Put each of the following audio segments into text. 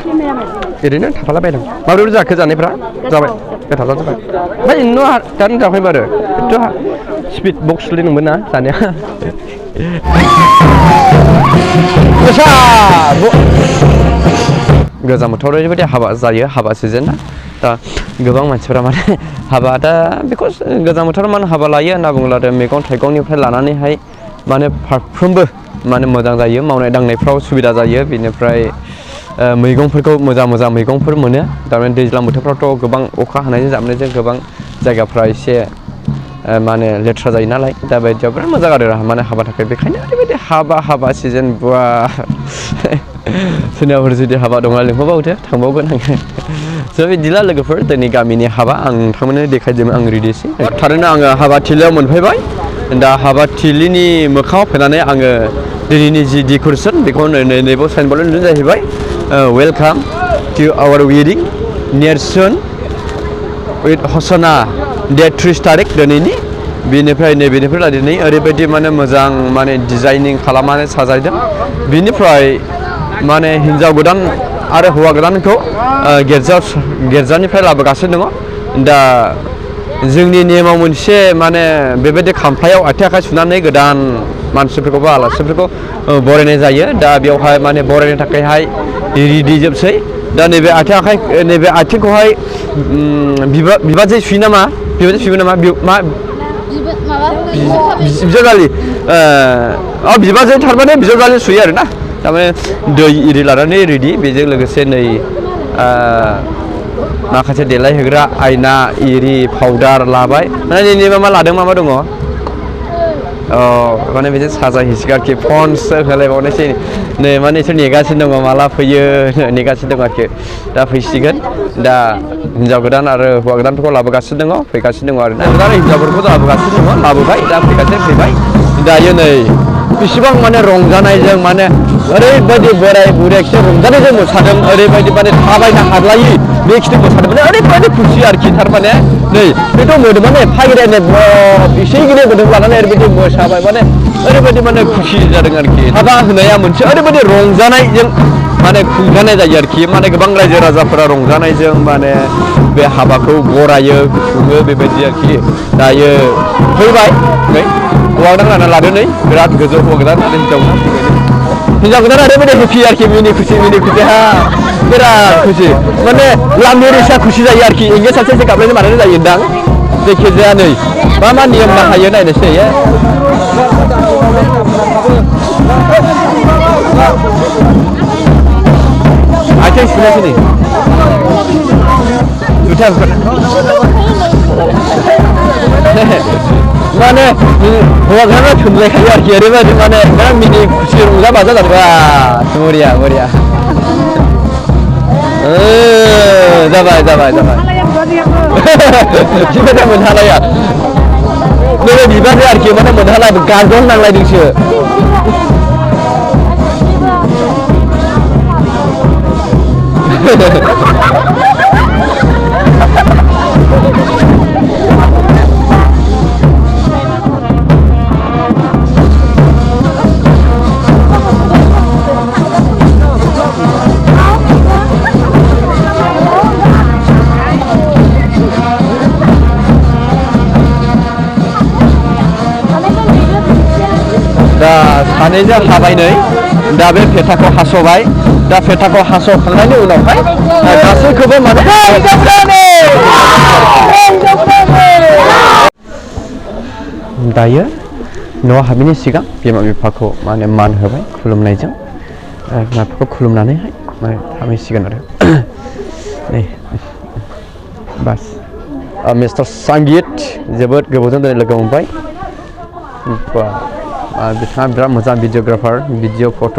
ओरैनो थाफालाबायदों माबोरै जाखो जानायफ्रा जाबाय गोथाव जाबाय ओमफ्राय नों दानो जाबाय आरो एथ' स्पिड बक्स लिरनोमोन ना जानाया गोजां बोथोराव ओरैबायदि हाबा जायो हाबा सिजोन ना दा गोबां मानसिफोरा माने हाबा दा बिकज गोजां बोथोराव मानो हाबा लायो होनना बुङोब्ला मैगं थाइगंनिफ्राय लानानैहाय माने फारफ्रोमबो माने मोजां जायो मावनाय दांनायफ्राव सुबिदा जायो बेनिफ्राय मैगंफोरखौ मोजां मैगंफोर मोनो थारमाने दैज्लां बोथोरफ्रावथ' गोबां अखा हानायजों जाबनायजों गोबां जायगाफ्रा एसे माने लेथ्रा जायो नालाय दा बायदियाव बिराद मोजां आरो माने हाबा थाखाय बेखायनो ओरैबायदि हाबा सिजोन बा सोरनियाफोर जुदि हाबा दंब्ला लिंहरबावदो थांबावगोन आङो स' बिदिला लोगोफोर दिनै गामिनि हाबा आं नोंथांमोननो देखायजोबो आं रेडिसै थारैनो आङो हाबाथिलियाव मोनफैबाय दा हाबाथिलिनि मोखाङाव फैनानै आङो दिनैनि जि डेक'रेसन बेखौ नैबेयाव साइनबर्डआव नुदों जाहैबाय वेलकाम टु आवार वेडिं नेरसोन उइथ हसना डेट 30 तारिख दिनैनि बेनिफ्राय नैबेनिफ्राय लानानै ओरैबायदि माने मोजां माने डिजाइनिं खालामनानै साजायदों बिनिफ्राय माने हिन्जाव गोदान आरो हौवा गोदानखौ गिर्जानिफ्राय लाबोगासिनो दङ दा जोंनि नेमाव मोनसे माने बेबायदि खामफ्लायाव आथिं आखाइ सुनानै गोदान मानसिफोरखौ बा आलासिफोरखौ बरायनाय जायो दा बेवहाय माने बरायनो थाखायहाय रेडि जोबसै दा नैबे आथिंखौहाय बिबाजै सुयो नामा बिजावजालि बिबाजै थारमाने बिजावजालि सुयो आरोना थारमाने दै इरि लानानै रेडि बेजों लोगोसे नै माखासे देलायहोग्रा आयना इरि पाउडार लाबाय माने नैबे मा लादों मा दङ माने बिदिनो साजायहैसिगोन आरोखि फन्सो होलायबावनोसै नै माने इसोर नेगासिनो दङ माला फैयो नेगासिनो दं आरोखि दा फैसिगोन दा हिन्जाव गोदान आरो हौवा गोदानफोरखौ लाबोगासिनो दङ फैगासिनो दङ आरोना आरो हिन्जावफोरखौ लाबोगासिनो दङ लाबोबाय दा फैबाय दायो नै बेसेबां माने रंजानायजों माने ओरैबायदि बोराय बुरैखौ रंजानायजों मोसादों ओरैबायदि माने थाबायनो हालायि बे खिथु मोसादों माने ओरैबायदि खुसि आरोखि थारमाने नै बेथ' मोदोम माने फायरायनाय एसे गिदिर मोदोम लानानै ओरैबायदि मोसाबाय माने ओरैबायदि माने खुसि जादों आरोखि हाबा होनाया मोनसे ओरैबायदि रंजानायजों माने खुंजानाय जायो आरोखि माने गोबां रायजो राजाफोरा रंजानायजों माने बे हाबाखौ बरायो खुङो बेबायदि आरोखि दायो फैबाय नै हौवा गोदान लाना लादो नै बिराद गोजौ हौवा गोदान आरो हिन्जाव गोदान ओरैबायदि हेपि आरोखि मिनि खुसि हा बिराद खुसि माने लामिरिसा खुसि जायो आरोखि इंगे सासे गाबनायनि मानानै जायो दां जायखिजाया नै मा नियम बाहायो नायनोसै आथिं सुनायसै नै जुथा माने हौवा गोदाना थुनलायखायो आरोखि ओरैबायदि माने बिराद मिनि खुसि रंजा बाजा जादों बरिया जाबाय सिगां मोनहालाया नैबे बिबारजों आरोखि माने मोनहाला गाजर नांलायदोंसो दा सानैजों हाबाय नै दा बे फेथाखौ हास'बाय दा फेथाखौ हास'खांनायनि उनावहाय गासैखौबो माने दायो न'आव हाबैनि सिगां बिमा बिफाखौ माने मान होबाय खुलुमनायजों बिमा बिफाखौ खुलुमनानैहाय माने थांसिगोन आरो नै बास मिस्टार संगित जोबोद गोबावजों दिनै लोगो मोनबाय बिथाङा बिराद मोजां भिडिअग्राफार भिडिअ फट'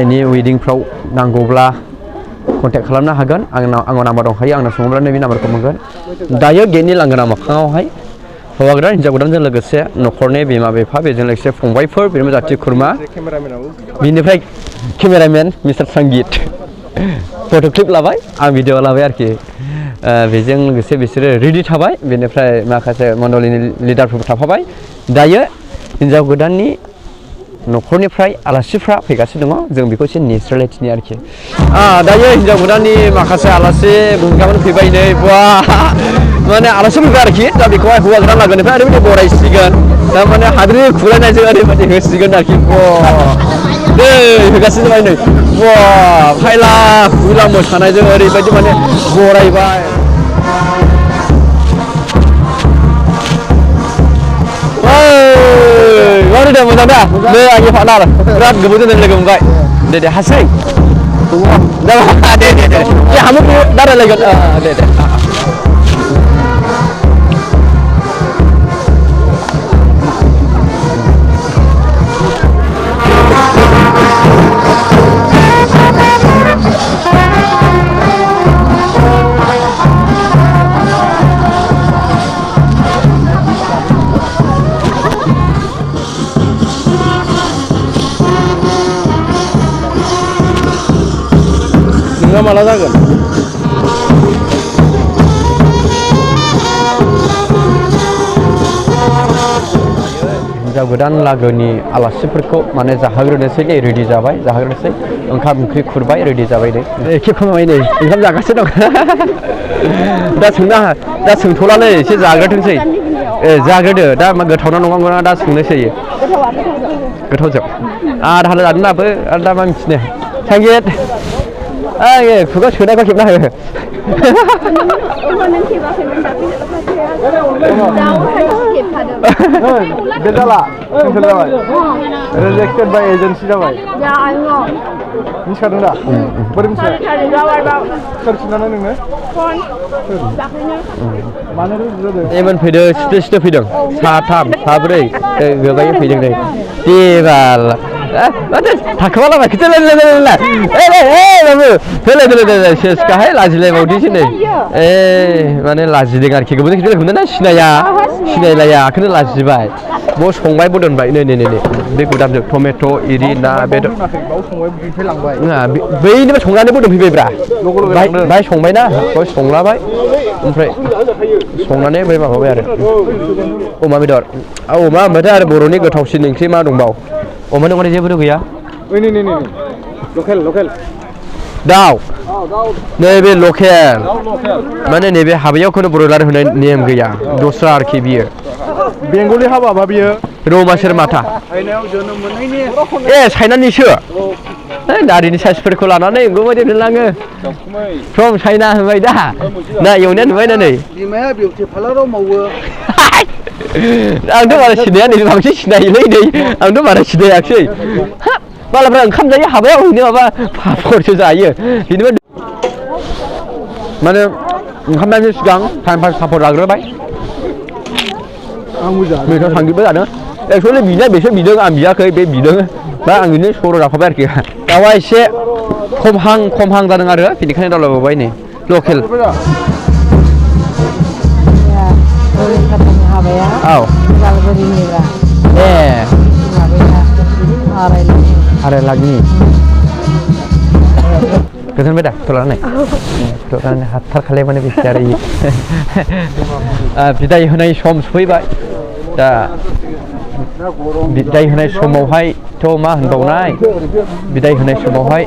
एनि वेडिंफ्राव नांगौब्ला कन्टेक्ट खालामनो हागोन आंनाव नाम्बार दंखायो आंनाव सोङोब्ला नैबे नाम्बारखौ मोनगोन दायो गेटनि लांगोना मोखाङावहाय हौवा गोदान हिन्जाव गोदानजों लोगोसे न'खरनि बिमा बिफा बेजों लोगोसे फंबायफोर बेनि जाथि खुरमा बिनिफ्राय केमेरामेन मिस्टार संगित फट' क्लिप लाबाय आं भिडिअ लाबाय आरोखि बेजों लोगोसे बिसोरो रेडि थाबाय बेनिफ्राय माखासे मण्डलिनि लिडारफोरबो थाफाबाय दायो हिन्जाव गोदाननि न'खरनिफ्राय आलासिफ्रा फैगासिनो दङ जों बेखौ एसे नेस्रालायथिनि आरोखि दायो हिनजाव गोदाननि माखासे आलासि बुंगाबोन फैबाय नै बा माने आलासि फैबाय आरोखि दा बेखौहाय हौवा गोदान लागोनिफ्राय ओरैबायदि बरायसिगोन दा माने हाद्रि खुलायनायजों ओरैबायदि होसिगोन आरोखि दै होगासिनो जाबाय नै बा फायला खुला मोसानायजों ओरैबायदि माने बरायबाय Mana dah macam dah? Ni lagi partner. Berat kebetulan dia lagi mungkai. Dia hasil. Dah dia. Ya, kamu dah ada lagi. Dia. Nggak malah zagan. हिनजाव गोदान लागोनि आलासिफोरखौ माने जाहोग्रोनोसै नै रेडि जाबाय जाहोग्रोनोसै ओंखाम ओंख्रि खुरबाय रेडि जाबाय नै एखे खमाय नै ओंखाम जागासिनो दं दा सोंथ'लानै एसे जाग्रोथोंसै जाग्रोदो दा गोथावना नङा दा सोंनोसै गोथावजोब आरो हाल जादोंनाबो आरो दा मा मिथिनो सांगित खुगा सोनायखौ खेबना हो Rejected by agency जाबाय मिथिखादों दा बोरै मिथिया सोर खिन्थानाय नोंनो मानो रोंदों एमोन फैदों सिथो फैदों साथाम साब्रै गोबायै फैदों नै देबाल माथो थाखोमालाबाय खोथालाय बाबु फैलाय सेसखाहाय लाजिलायबावदोंसो नै माने लाजिदों आरोखि गोबां खोथालायखौनो ना सिनायलाया आखौनो लाजिबाय ब संबाय ब दोनबाय नै बे गुदामजों टमेट' इरि ना बेदर बैनिबो संनानैबो दोनफैबायब्रा बाय संबायना बाय संलाबाय ओमफ्राय संनानै बै माबाबाय आरो अमा बेदर अमा ओमफ्राय आरो बर'नि गोथावसिन ओंख्रि मा दंबाव अमानि अनगायै जेबो गैया लकेल दाउ नैबे लकेल माने नैबे हाबायाव खुनु ब्रयलार होनाय नेम गैया दस्रा आरोखि बियो बेंगलि हाबा बियो रौमासेर माथा चाइनानिसो दारिनि साइजफोरखौ लानानै बेबायदि नुलाङो फ्रम चाइना होबाय दा ना एवनाया नुबाय ना नै बिमाया बिउटि पार्लाराव मावो आंथ' बारा सिनाया नै बांसिन सिनायोलै नै आंथ' बारा सिनायाखसै मालाफ्रा ओंखाम जायो हाबायाव हैनो माबा पापरसो जायो बेनिफ्राय माने ओंखाम जानायनि सिगां टाइम पास पापर लाग्रोबाय मेथाव थांजोबबाय जादों एक्सुवेलि बिनाया बेसो बिदों आं बियाखै बे बिदों दा आं बिदिनो सर' जाखाबाय आरोखि दाउआ एसे खमहां जादों आरो बेनिखायनो दावलाबावबाय नै लकेल औ आराय लाखनि गोजोनबाय दा थलानै हाथार खालायबानो बेसे आरो बिदाय होनाय सम सफैबाय दा बिदाय होनाय समावहायथ' मा होनबावनाय बिदाय होनाय समावहाय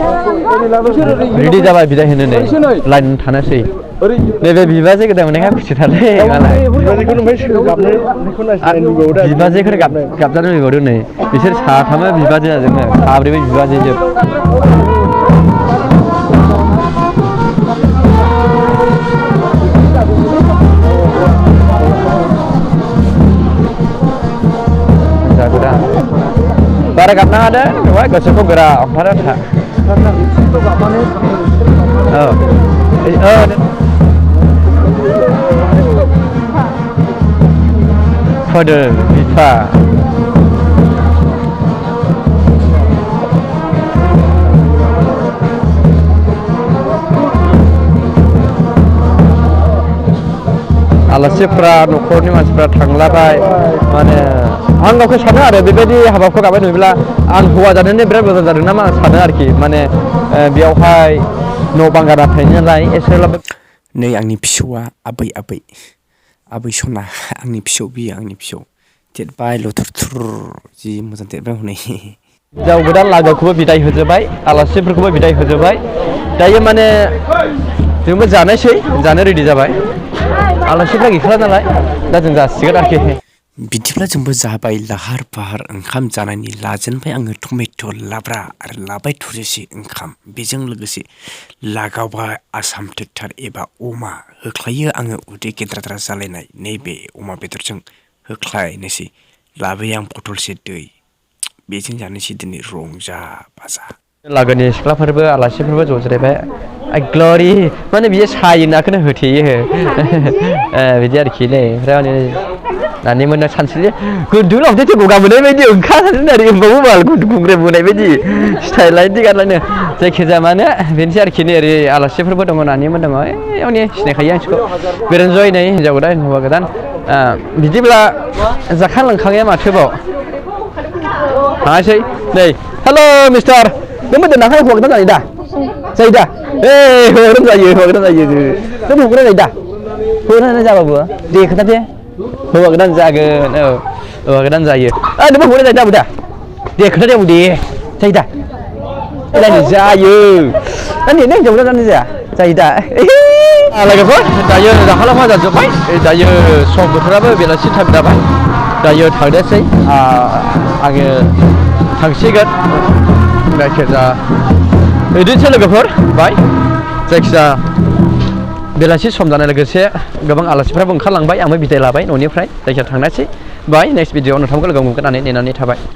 रेडि जाबाय बिदाय होनो नै लाइन थानोसै नैबे बिबाजै गोदान मोननायखाय खुसिथारलै मालाय बिबाजैखौनो गाबजानो लुबैबावदों नै बिसोर साथामा बिबाजै जाजोबनो साब्रैबो बिबाजै जोब बारा गाबनाङा दे बेवहाय गोसोखौ गोरा हमथाना था फोदो बिफा आलासिफ्रा न'खरनि मानसिफ्रा थांलाबाय माने आं गावखौ सानो आरो बेबायदि हाबाखौ गाबाय नुयोब्ला आं हौवा जानानै बिराद मोजां जादों नामा आं सानो आरोखि माने बेयावहाय न' बां गारा थायो नालाय एसेब्लाबो नै आंनि फिसौआ आबै सना आंनि फिसौ बियो आंनि फिसौ देरबाय लथुर थुर जि मोजां देरबाय हनै हिन्जाव गोदान लागोखौबो बिदाय होजोबबाय आलासिफोरखौबो बिदाय होजोबबाय दायो माने जोंबो जानोसै जानो रेडि जाबाय आलासिफ्रा गैखाला नालाय दा जों जासिगोन आरोखि बिदिब्ला जोंबो जाबाय लाहार फाहार ओंखाम जानायनि लाजेनबाय आङो टमेट' लाब्रा आरो लाबाय थुरैसे ओंखाम बेजों लोगोसे लागावबाय आसाम ट्रेक्टर एबा अमा होख्लायो आङो उदै गेद्राद्रा जालायनाय नैबे अमा बेदरजों होख्लायनोसै लाबाय आं बथलसे दै बेजों जानोसै दिनै रंजा बाजा लागोनि सिख्लाफोरबो आलासिफोरबो ज' जिरायबाय ग्ल'रि माने बियो सायो नाखौनो होथेयो बिदि आरोखि नै ओमफ्राय माने नानि मोनना सानसेले गुन्दु लावदेथ' गगा मोननाय बायदि ओंखारनानै ओरै होनबावो बाल गुन्दु गुंग्रे मोननाय बायदि स्टाइलायनो गारलायनो जायखिजाया माने बेनोसै आरोखि नै ओरै आलासिफोरबो दङ नानिमोन दङ एयावनो सिनायखायो आंखौ बिरन्जय नै हिन्जाव गोदान हौवा गोदान बिदिब्ला जाखां लोंखाङै माथोबाव थाङासै नै हेल' मिस्टार नों मोदों नाखाय हौवा गोदान जायो दा जायो दा हौवा गोदान जायो नों हौवा गोदान जायो दा हौवा गोदान जाबाबो दे खोन्थादे हौवा गोदान जागोन औ हौवा गोदान जायो नोंबो हौवा गोदान जायो दा दे खोन्थादे आंबो दे जायो दा जायो नों हिन्जाव गोदान जायो दा लोगोफोर दायो जाखाला मा जाजोब्बाय दायो सम बोथोराबो बेलासि टाइम जाबाय दायो थांनोसै आङो थांसिगोन जायखिजाया बिदिनोसै लोगोफोर बाय जायखिजाया बेलासि सम जानाय लोगोसे गोबां आलासिफ्राबो ओंखारलांबाय आंबो बिदाय लाबाय न'निफ्राय जायखिजाया थांनोसै बाय नेक्स्ट भिडिअ'आव नोंथांखौ लोगो मोनगोन होननानै नेनानै थाबाय।